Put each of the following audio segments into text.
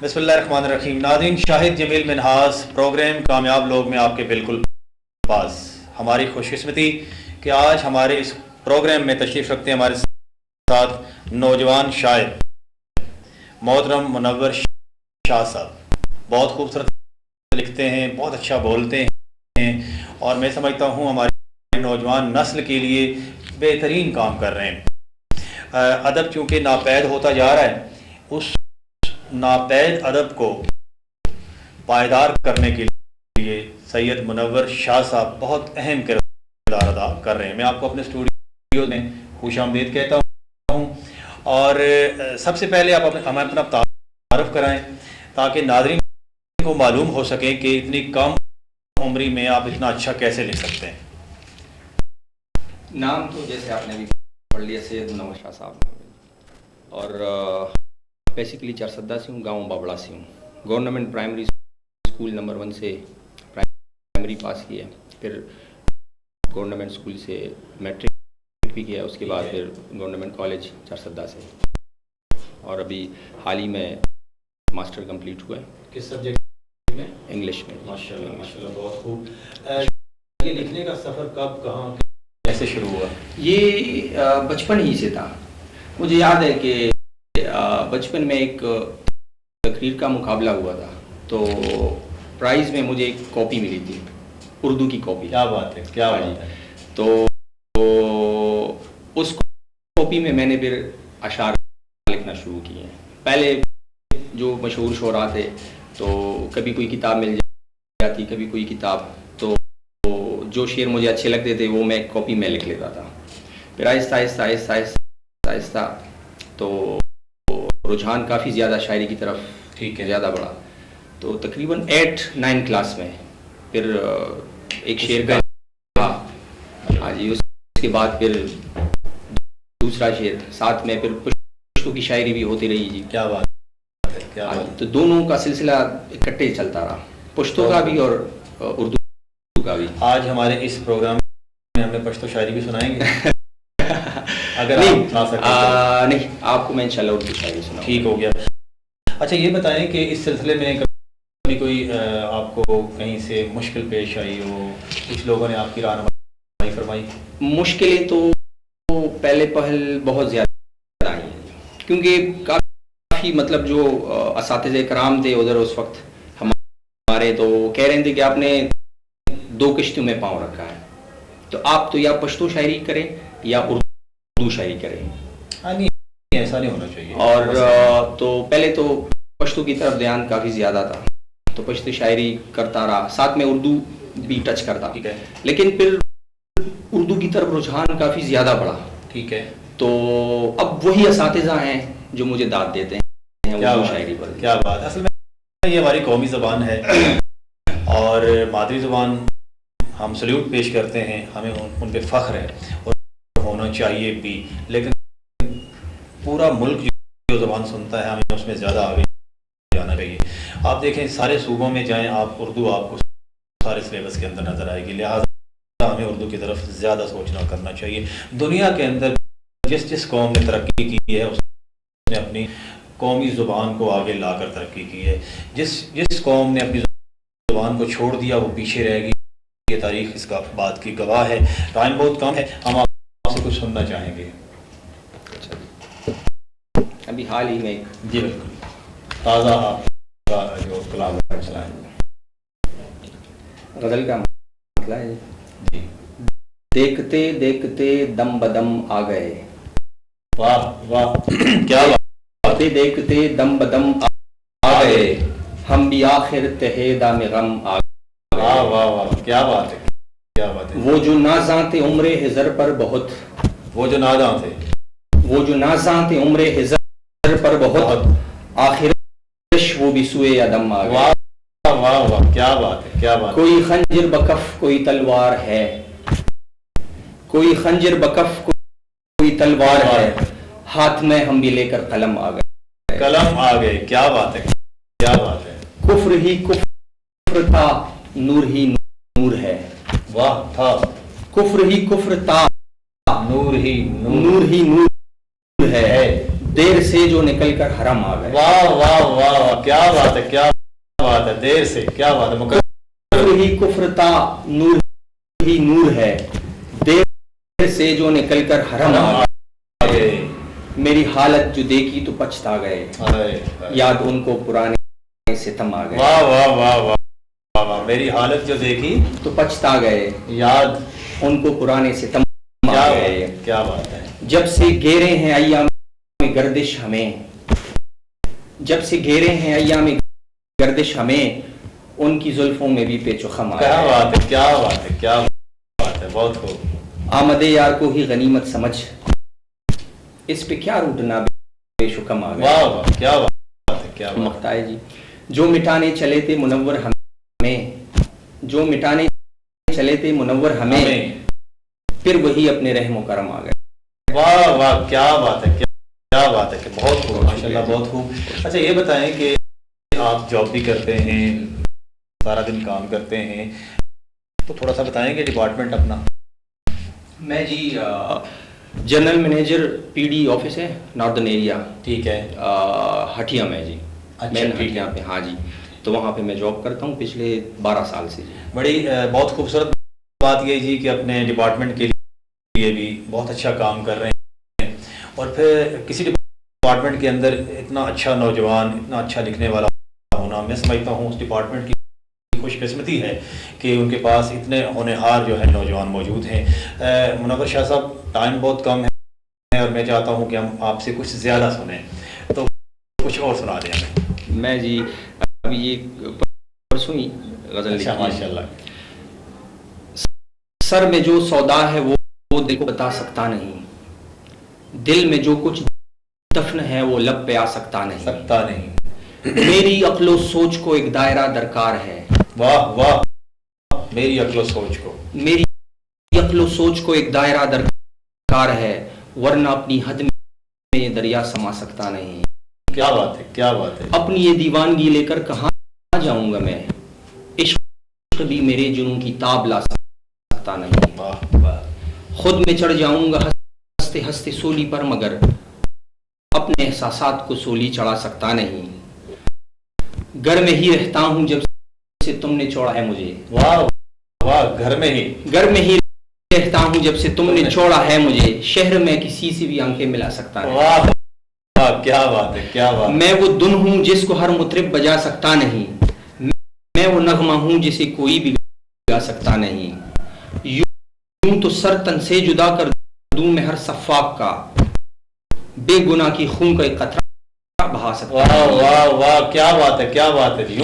बिस्मिल्लाहिर्रहमानिर्रहीम। नाज़रीन, शाहिद जमील मिन्हाज प्रोग्राम कामयाब लोग में आपके बिल्कुल पास। हमारी खुशकिस्मती कि आज हमारे इस प्रोग्राम में तशरीफ़ रखते हैं हमारे साथ नौजवान शायर मोहतरम मुनव्वर शाह साहब। बहुत खूबसूरत लिखते हैं, बहुत अच्छा बोलते हैं और मैं समझता हूँ हमारी नौजवान नस्ल के लिए बेहतरीन काम कर रहे हैं। अदब चूँकि नापैद होता जा रहा है, उस नापैद अदब को पायदार करने के लिए सैयद मुनव्वर शाह साहब बहुत अहम किरदार अदा कर रहे हैं। मैं आपको अपने स्टूडियो में खुशामदीद कहता हूँ और सबसे पहले आप हमें अपना तारुफ कराएं ताकि नाज़रीन को मालूम हो सके कि इतनी कम उम्री में आप इतना अच्छा कैसे लिख सकते हैं। नाम तो जैसे आपने भी पढ़ लिया, सैयद मुनव्वर शाह साहब, और बेसिकली चारसद्दा से हूँ, गांव बाबड़ा से हूँ। गवर्नमेंट प्राइमरी स्कूल नंबर 1 से प्राइमरी पास किया, फिर गवर्नमेंट स्कूल से मैट्रिक भी किया, उसके बाद फिर गवर्नमेंट कॉलेज चारसद्दा से, और अभी हाल ही में मास्टर कंप्लीट हुआ है। किस सब्जेक्ट में? इंग्लिश में। माशाल्लाह माशाल्लाह, बहुत खूब। ये लिखने का सफ़र कब, कहाँ, कैसे शुरू हुआ? ये बचपन ही से था। मुझे याद है कि बचपन में एक तकरीर का मुकाबला हुआ था, तो प्राइज़ में मुझे एक कॉपी मिली थी, उर्दू की कॉपी। क्या बात है, क्या बात है। तो उस कॉपी में मैंने फिर अशार लिखना शुरू किए। पहले जो मशहूर शोरा थे, तो कभी कोई किताब मिल जाती, कभी कोई किताब, तो जो शेर मुझे अच्छे लगते थे वो मैं कॉपी में लिख लेता था। फिर आहिस्ता आहिस्ता आहिस्ता आहिस्ता आहिस्ता तो रुझान काफ़ी ज़्यादा शायरी की तरफ ज़्यादा बढ़ा। तो तकरीबन 8-9 क्लास में फिर एक शेर का, हाँ जी, उसके बाद फिर दूसरा शेर, साथ में फिर पश्तो की शायरी भी होती रही जी। क्या बात है, क्या बात है। तो दोनों का सिलसिला इकट्ठे चलता रहा, पश्तो का भी और उर्दू का भी। आज हमारे इस प्रोग्राम में हमें पश्तो शायरी भी सुनाएंगे? अगर नहीं, आप सुना सकें नहीं, आपको मैं इंशाल्लाह उर्दू शायरी सुनाऊंगा। ठीक हो गया। अच्छा, ये बताएं कि इस सिलसिले में कभी कोई आपको कहीं से मुश्किल पेश आई हो, कुछ लोगों ने आपकी रहनुमाई फरमाई? मुश्किलें तो पहले पहल बहुत ज़्यादा आई हैं, क्योंकि काफ़ी मतलब जो असातिज़े कराम थे उधर उस वक्त हमारे, तो कह रहे थे कि आपने 2 किश्तों में पाँव रखा है, तो आप तो या पश्तो शायरी करें या उर्दू शायरी करें। हाँ, नहीं ऐसा नहीं होना चाहिए। और तो पहले तो पश्तो की तरफ ध्यान काफ़ी ज़्यादा था, तो पश्तो शायरी करता रहा, साथ में उर्दू भी टच करता। ठीक है। लेकिन फिर उर्दू की तरफ रुझान काफ़ी ज़्यादा बढ़ा। ठीक है। तो अब वही असातिज़ा हैं जो मुझे दाद देते हैं उर्दू शायरी पर। क्या बात। असल में ये हमारी कौमी ज़बान है और मादरी ज़बान हम सल्यूट पेश करते हैं, हमें उन पे फ़ख्र है और होना चाहिए भी। लेकिन पूरा मुल्क जो ज़बान सुनता है, हमें उसमें ज़्यादा आगे जाना चाहिए। आप देखें, सारे सूबों में जाएं आप, उर्दू आपको सारे सिलेबस के अंदर नज़र आएगी। लिहाजा हमें उर्दू की तरफ ज़्यादा सोचना करना चाहिए। दुनिया के अंदर जिस जिस कौम ने तरक्की की है, उसने अपनी कौमी ज़ुबान को आगे लाकर तरक्की की है। जिस कौम ने अपनी ज़ुबान को छोड़ दिया वो पीछे रहेगी। ये तारीख़ इसका बात की गवाह है। टाइम बहुत कम है, हम आपसे कुछ सुनना चाहेंगे। अभी हाल ही में जी बिल्कुल ताज़ा आपका जो कलाम है, गज़ल का मतलब है जी। देखते देखते दम बदम आ गए। वाह वाह, क्या बात। देखते दम बदम आ गए, हम भी आखिर तहे दाम गम आ गए। वाह वाह वाह, क्या बात है, क्या बात है। वो जो नाज़ां थे उम्रे हिजर पर बहुत, वो जो नाज़ां थे, वो जो नाज़ां थे उम्रे हिजर पर बहुत, आखिर वो भी सुए अदम आ गए। वाह वाह वाह, क्या बात है, क्या बात। कोई खंजर बकफ कोई तलवार है, कोई खंजर बकफ कोई तलवार है, हाथ में हम भी लेकर कलम आ गए। कलम आ गए, क्या बात है, क्या बात है। कुफ्र ही कुफ्र था, नूर ही नूर है। वाह, था कुफ्र ही कुफ्र था, नूर ही नूर ही नूर है। देर से जो निकल कर हरम आ गए। वाह वाह वाह वाह, क्या बात है, क्या बात है, देर से, क्या बात है, कुफ्र ही कुफ्र था, नूर ही नूर है, देर से जो निकल कर हरम आ गए, मेरी हालत जो देखी तो पछता गए, याद उनको पुराने सितम आ गए। वाह वाह वाह वाह वाह, मेरी हालत जो देखी तो पछता गए, याद उनको पुराने सितम आ गए। क्या बात है। जब से घेरे हैं अय्याम में गर्दिश हमें, जब से घेरे हैं अय्याम में गर्दिश हमें, उनकी जुल्फों में भी पेचो खम आ गए। क्या बात है, क्या बात है, क्या बात है, बहुत खूब। आमदे यार को ही गनीमत समझ, इस पे क्या रूठना बेशुकम आ गए। वाह वाह, क्या बात है, क्या बात मख्ता है जी। जो मिटाने चले थे मुनव्वर हमें, जो मिटाने चले थे मुनव्वर हमें, फिर वही अपने रहमो करम आ गए। वाह वाह, क्या बात है, क्या बात है, कि बहुत खूब, माशाल्लाह, बहुत खूब। अच्छा ये बताएं कि आप जॉब भी करते हैं, सारा दिन काम करते हैं, तो थोड़ा सा बताएंगे डिपार्टमेंट अपना। मैं जी जनरल मैनेजर पीडी ऑफिस है नॉर्दर्न एरिया, ठीक है, हटिया में जी। अच्छा, मैं ठीक हटिया पे, हाँ जी, तो वहाँ पे मैं जॉब करता हूँ पिछले 12 साल से जी। बड़ी बहुत खूबसूरत बात ये जी कि अपने डिपार्टमेंट के लिए भी बहुत अच्छा काम कर रहे हैं, और फिर किसी डिपार्टमेंट के अंदर इतना अच्छा नौजवान, इतना अच्छा लिखने वाला होना, मैं समझता हूँ उस डिपार्टमेंट की खुशकिस्मती है कि उनके पास इतने होनहार जो है नौजवान मौजूद हैं। मुनव्वर शाह साहब, टाइम बहुत कम है और मैं चाहता हूँ कि हम आपसे कुछ ज़्यादा सुने, तो कुछ और सुना दें हमें। मैं जी अभी ये परसों ही गज़ल लिखी है। माशाल्लाह। सर में जो सौदा है वो दिल को बता सकता नहीं, दिल में जो कुछ दफन है वो लब पे आ सकता नहीं, मेरी अक्लो सोच को एक दायरा दरकार है। वाह वाह, मेरी अक्लो सोच को, मेरी अक्लो सोच को एक दायरा दरकार है, वरना अपनी हद में ये दरिया समा सकता नहीं। क्या बात है, क्या बात है। अपनी ये दीवानगी लेकर कहाँ जाऊंगा मैं, इश्क भी मेरे जुनून की ताब ला सकता नहीं। वाह वाह, खुद में चढ़ जाऊंगा हंसते हंसते सोली पर, मगर अपने एहसासात को सोली चढ़ा सकता नहीं। घर में ही रहता हूँ जब से तुमने छोड़ा है मुझे। वाह वाह, घर में ही रहता हूँ जब से तुमने छोड़ा है मुझे, शहर में किसी से भी आंखें मिला सकता है। वाह वाह, क्या बात है, क्या बात। मैं वो धुन हूँ जिसको हर मुतरिब बजा सकता नहीं, मैं वो नगमा हूँ जिसे कोई भी गा सकता नहीं। यूं तो सर तन से जुदा कर दूं मैं हर सफ़ाक का, बेगुनाह की खून का एक कतरा बहा सकता। वाह वाह वाह, क्या बात है, क्या बात है।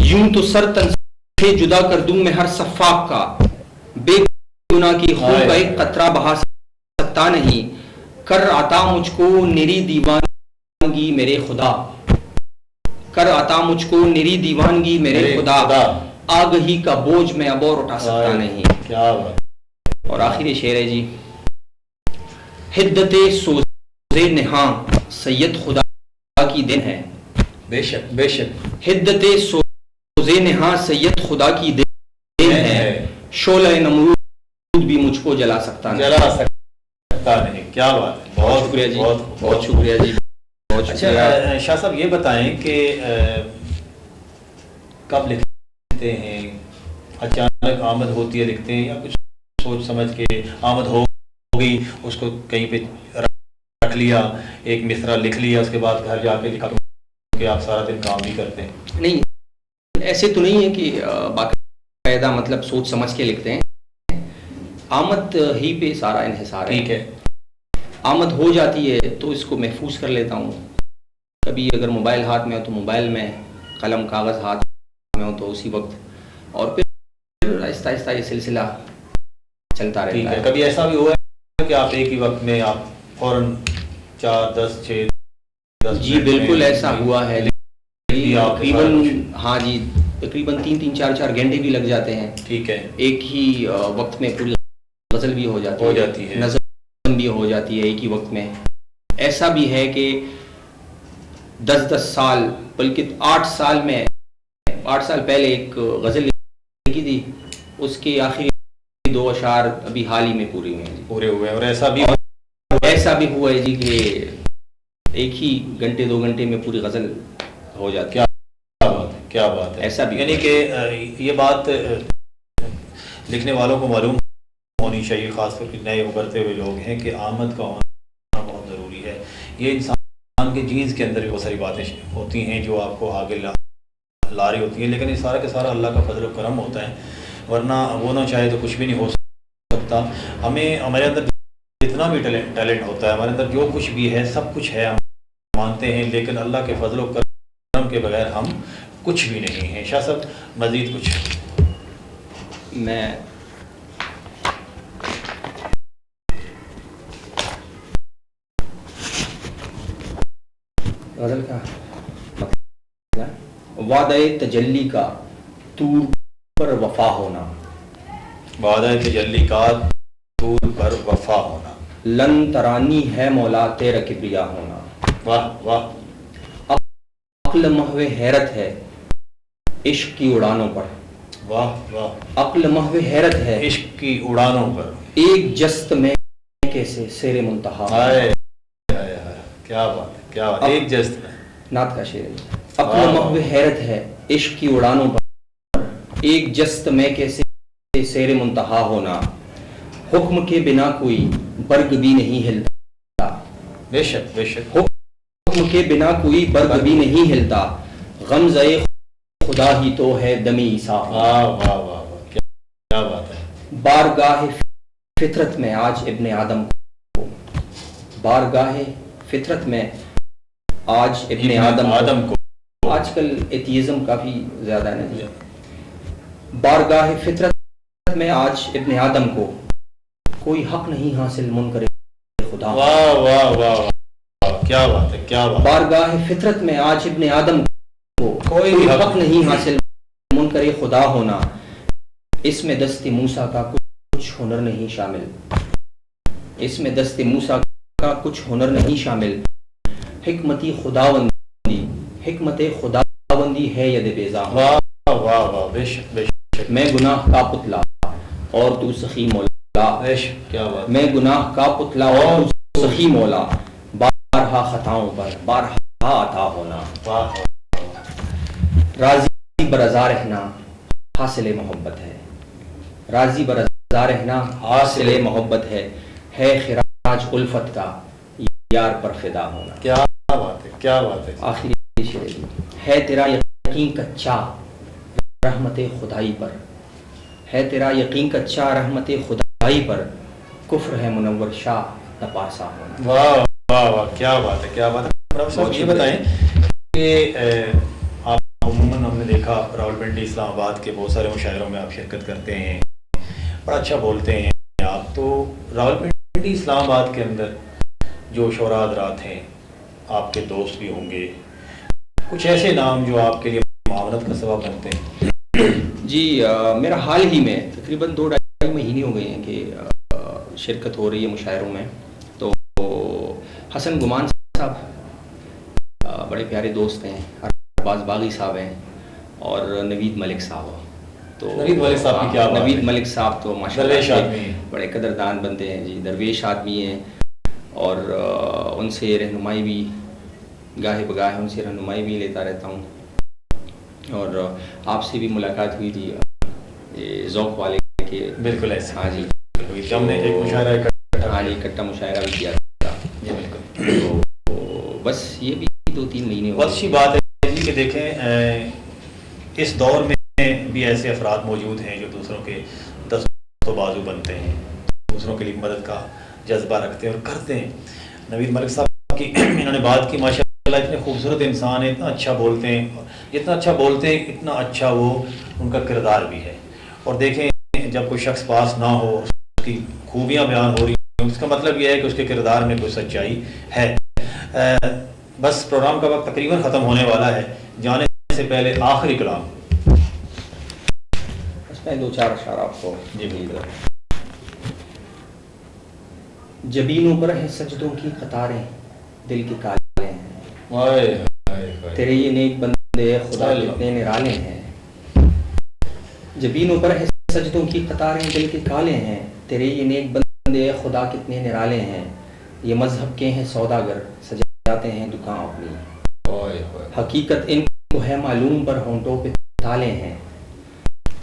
यूं तो सर तन से जुदा कर दूं मैं हर सफ़ाक का, बेगुनाह की खून का एक कतरा बहा सकता नहीं। कर आता मुझको निरी दीवानगी मेरे खुदा, कर आता मुझको निरी दीवानगी मेरे खुदा, आगही का बोझ मैं अब और उठा सकता नहीं। क्या बात। और आखिरी शेर है जी। हिद्दते सोज़े निहा सैयद खुदा की दिन है, बेशक बेशक, हिद्दते सोज़े निहा सैयद खुदा की दिन है, शोला नमरूद भी मुझको जला सकता नहीं। नहीं। क्या बात है, बहुत शुक्रिया जी, बहुत शुक्रिया जी, बहुत शुक्रिया। अच्छा शाह साहब, ये बताएं कि कब लिखते हैं, अचानक आमद होती है लिखते हैं, या कुछ सोच समझ के आमद हो गई, उसको कहीं पे रख लिया, एक मिसरा लिख लिया, उसके बाद घर जाके लिखा, कि आप सारा दिन काम भी करते हैं? नहीं, ऐसे तो नहीं है कि बाकायदा मतलब सोच समझ के लिखते हैं, आमद ही पे सारा इन्हिसार है। ठीक है, आमद हो जाती है तो इसको महफूज कर लेता हूँ। कभी अगर मोबाइल हाथ में हो तो मोबाइल में, कलम कागज़ हाथ में हो तो उसी वक्त, और फिर आहिस्ता आहिस्ता ये सिलसिला चलता रहता है। कभी ऐसा भी हुआ है कि आप एक ही वक्त में आप फौरन 4, 10, 6 जी बिल्कुल ऐसा हुआ है। तकरीबन, हाँ जी, तकरीबन 3-3, 4-4 घंटे भी लग जाते हैं। ठीक है, एक ही वक्त में पूरी गज़ल भी हो जाती है, नज़म भी हो जाती है एक ही वक्त में। ऐसा भी है कि 10-10 साल, बल्कि 8 साल में, 8 साल पहले एक गज़ल लिखी थी, उसके आखिरी 2 अशार अभी हाल ही में पूरे हुए हैं। पूरे हुए। और ऐसा भी हुआ है जी कि एक ही घंटे 2 घंटे में पूरी गज़ल हो जाती है। क्या बात है। ऐसा भी यानी कि ये बात लिखने वालों को मालूम होनी चाहिए, खासतौर पर नए उभरते हुए लोग हैं, कि आमद का होना बहुत ज़रूरी है। ये इंसान के जीन्स के अंदर भी बहुत सारी बातें होती हैं जो आपको आगे ला रही होती हैं, लेकिन ये सारा के सारा अल्लाह का फजल व करम होता है, वरना वो ना चाहे तो कुछ भी नहीं हो सकता। हमें हमारे अंदर जितना भी टैलेंट होता है, हमारे अंदर जो कुछ भी है, सब कुछ है, हम मानते हैं, लेकिन अल्लाह के फजल व करम के बगैर हम कुछ भी नहीं है। शाह साहब मज़ीद कुछ? मैं गज़ल का वादे तजल्ली का तूर पर वफा होना, वादे तजल्ली का तूर पर वफा होना, लन तरानी है मौला तेरा किब्रिया होना। वाह वाह। अक्ल महवे हैरत है इश्क की उड़ानों पर, वाह वाह। अक्ल महवे हैरत है इश्क की उड़ानों पर, एक जस्त में कैसे सेरे मुंतहा। क्या बात है, क्या बात। एक जस्त में नात का शेर है। अक्ल महवे हैरत है इश्क की उड़ानों पर, एक जस्त में कैसे सेरे मुंतहा होना। हुक्म के बिना कोई बर्ग भी नहीं हिलता, बेशक बेशक। हुक्म के बिना कोई बर्ग भी नहीं हिलता, गमज़े खुदा ही तो है दमी ईसा। वाह वाह वाह, क्या बात है। बारगाह फितरत में आज इब्ने आदम को, बारगाह फितरत में आज इब्ने आदम को, आजकल एथियज़म काफ़ी ज़्यादा है ना। बारगाह फितरत में आज इब्ने आदम को कोई हक नहीं हासिल मुनकर खुदा। वाह वाह वाह, क्या बात है, क्या बात। बारगाह फितरत में आज इब्ने आदम को कोई हक नहीं हासिल मुनकर खुदा होना। इसमें दस्ते मूसा का कुछ हुनर नहीं शामिल, इसमें दस्ते मूसा का कुछ हुनर नहीं शामिल। हिकमती खुदाबंदी, हिकमत खुदाबंदी है यद बेजा। वाह वाह वाह, बेशक बेशक। मैं गुनाह का पुतला और तू सखी मौला, क्या बात। मैं गुनाह का पुतला और तू सखी मौला, बारहा खताओं पर बारहा अता होना। वाह। राजी बरज़ा रहना हासिल मोहब्बत है, राजी बरज़ा रहना हासिल मोहब्बत है खिराज उल्फत का यार पर फिदा होना। क्या बात है, क्या बात है। आखिरी शेर है तेरा यकीन कच्चा रहमत खुदाई पर, है तेरा यकीन कच्चा रहमत खुदाई पर, कुफ्र है मुनव्वर शाह नपासा होना। वाह वाह वाह, क्या बात है, क्या बात है। प्रोफेसर ये बताएं कि आप अमूमन हमने देखा रावलपिंडी इस्लामाबाद के बहुत सारे मुशायरों में आप शिरकत करते हैं, बड़ा अच्छा बोलते हैं आप। तो रावलपिंडी इस्लामाबाद के अंदर जो शोरा हज़रात हैं, आपके दोस्त भी होंगे, कुछ ऐसे नाम जो आपके लिए मामलत का सबब बनते हैं? जी मेरा हाल ही में तकरीबन 2-2.5 महीने हो गए हैं कि शिरकत हो रही है मुशायरों में। तो हसन गुमान साहब बड़े प्यारे दोस्त हैं, अरबाज बागी साहब हैं, और नवीद मलिक साहब। तो नवीद मलिक साहब की क्या बात है। नवीद मलिक साहब तो माशाल्लाह बड़े कदरदान बनते हैं जी, दरवेश आदमी हैं, और उनसे रहनुमाई भी गाहे बगाहे उनसे रहनुमाई भी लेता रहता हूँ। और आपसे भी मुलाकात हुई थी ये ज़ौक़ वाले के। बिल्कुल ऐसे। हाँ जी, हमने एक मुशायरा इकट्ठा मुशायरा भी किया था। बिल्कुल। तो बस ये भी 2-3 महीने बहुत अच्छी बात है जी कि देखें इस दौर में भी ऐसे अफराद मौजूद हैं जो दूसरों के दस्तों बाजू बनते हैं, दूसरों के लिए मदद का जज्बा रखते हैं और करते हैं। नवीद मलिक साहब की इन्होंने बात की, माशाल्लाह इतने खूबसूरत इंसान है, इतना अच्छा बोलते हैं, जितना अच्छा बोलते हैं इतना अच्छा वो उनका किरदार भी है। और देखें जब कोई शख्स पास ना हो, उसकी खूबियाँ बयान हो रही हैं, उसका मतलब यह है कि उसके किरदार में कोई सच्चाई है। बस प्रोग्राम का वक्त तकरीबन ख़त्म होने वाला है, जाने से पहले आखिरी कलाम मैं 2-4 अशार आपको जी बिल्कुल। जबीनों पर है सजदों की कतारें दिल के काले हैं, तेरे ये नेक बंदे खुदा कितने निराले हैं। जबीनों पर है सजदों की कतारें दिल के काले हैं, तेरे ये नेक बंदे खुदा कितने निराले हैं। ये मजहब के हैं सौदागर सजा जाते हैं दुकान अपनी, हकीकत इनको है मालूम पर होंठों पे ताले हैं।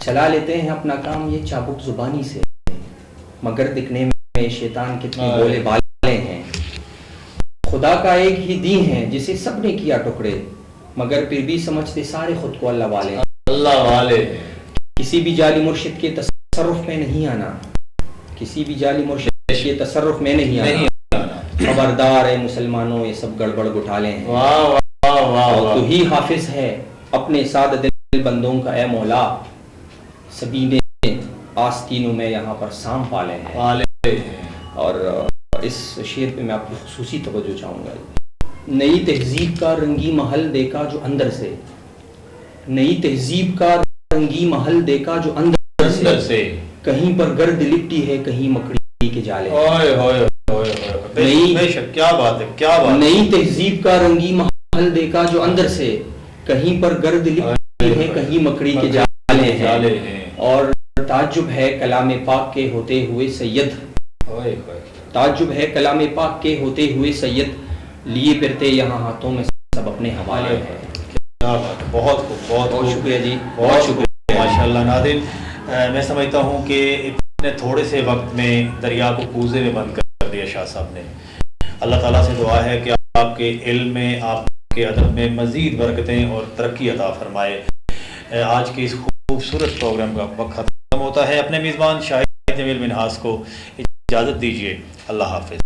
चला लेते हैं अपना काम ये चाबुक जुबानी से, मगर दिखने में शैतान कितने भोले भाले हैं। खुदा का एक ही दीन है जिसे सबने किया टुकड़े, मगर फिर भी समझते सारे खुद को अल्लाह वाले। अल्लाह वाले किसी भी जाली मुर्शिद के तसर्रुफ में नहीं आना, किसी भी जाली मुर्शिद के तसर्रुफ में नहीं आना। खबरदार है मुसलमानों, ये सब गड़बड़ घोटाले हैं। वाह वाह वाह, तू ही हाफिज है अपने साद दिल बंदों का ए मौला, सभी ने आस्तीनों में यहाँ पर सांप पाले हैं। और इस शेर पे मैं आपकी खुसूसी तवज्जो चाहूँगा। नई तहजीब का रंगी महल देखा जो अंदर से, नई तहजीब का रंगी महल देखा जो अंदर से, कहीं पर गर्द लिपटी है कहीं मकड़ी के जाले। क्या बात है, क्या बात। नई तहजीब का रंगी महल देखा जो अंदर से, कहीं पर गर्द लिपटी है कहीं मकड़ी के जाले हैं। और ताज्जुब है कलाम पाक के होते हुए सैयद, ताज्जुब है कलाम पाक के होते हुए सैयद, लिए फिरते यहाँ हाथों में सब अपने हवाले हैं। क्या बात है, बहुत बहुत शुक्रिया जी, बहुत शुक्रिया। माशाल्लाह नाज़रीन, मैं समझता हूँ कि इतने थोड़े से वक्त में दरिया को कूज़े में बंद कर दिया शाह साहब ने। अल्लाह ताला से दुआ है कि आपके इल्म में, आपके अदब में मज़ीद बरकतें और तरक्की अता फरमाए। आज के इस खूबसूरत प्रोग्राम का वक्त खत्म होता है। अपने मेज़बान शाहिद जमील मिन्हास को इजाज़त दीजिए। अल्लाह हाफ़िज़।